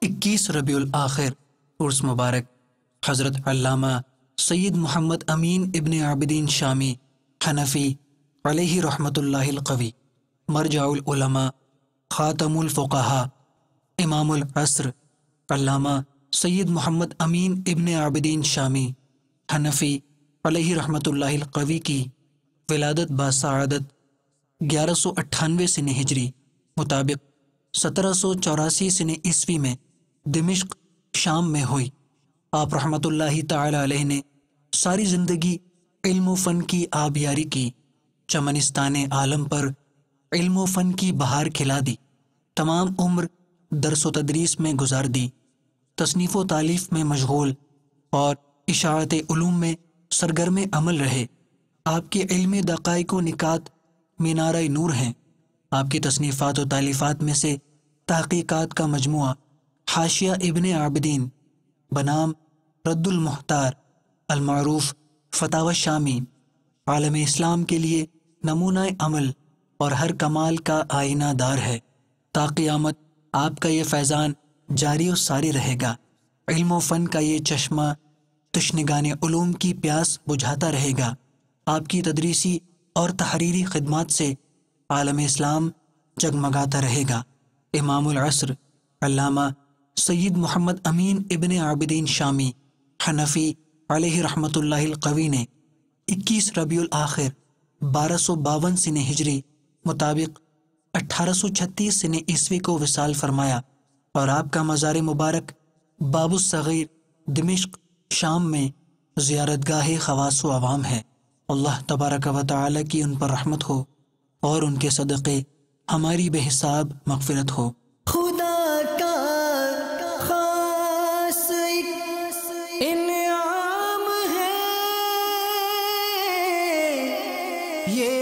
21 ربیع الآخر عرس مبارک حضرت علامہ سید محمد امین ابن عابدین شامی حنفی علیہ رحمۃ اللہ القوی، مرجع العلماء، خاتم الفقہاء، امام العصر، علامہ سید محمد امین ابن عابدین شامی حنفی علیہ رحمۃ اللہ القوی کی ولادت باسعادت 1198 سن ہجری مطابق 1784 سن عیسوی میں دمشق شام میں ہوئی۔ آپ رحمۃ اللہ تعالی علیہ نے ساری زندگی علم و فن کی آبیاری کی، چمنستان عالم پر علم و فن کی بہار کھلا دی، تمام عمر درس و تدریس میں گزار دی، تصنیف و تالیف میں مشغول اور اشاعت علوم میں سرگرم عمل رہے۔ آپ کے علم دقائق و نکات مینارہ نور ہیں۔ آپ کی تصنیفات و تالیفات میں سے تحقیقات کا مجموعہ حاشیہ ابن عابدین بنام رد المحتار، المعروف فتاوی شامی، عالم اسلام کے لیے نمونہ عمل اور ہر کمال کا آئینہ دار ہے۔ تا قیامت آپ کا یہ فیضان جاری و ساری رہے گا۔ علم و فن کا یہ چشمہ تشنگان علوم کی پیاس بجھاتا رہے گا۔ آپ کی تدریسی اور تحریری خدمات سے عالم اسلام جگمگاتا رہے گا۔ امام العصر علامہ سید محمد امین ابن عابدین شامی حنفی علیہ رحمۃ اللہ القوی نے 21 ربیع الآخر 1252 سن ہجری مطابق 1836 سن عیسوی کو وصال فرمایا، اور آپ کا مزار مبارک باب الصغیر دمشق شام میں زیارت گاہ خواص و عوام ہے۔ اللہ تبارک و تعالی کی ان پر رحمت ہو اور ان کے صدقے ہماری بے حساب مغفرت ہو۔ خدا کا خاص انعام ہے یہ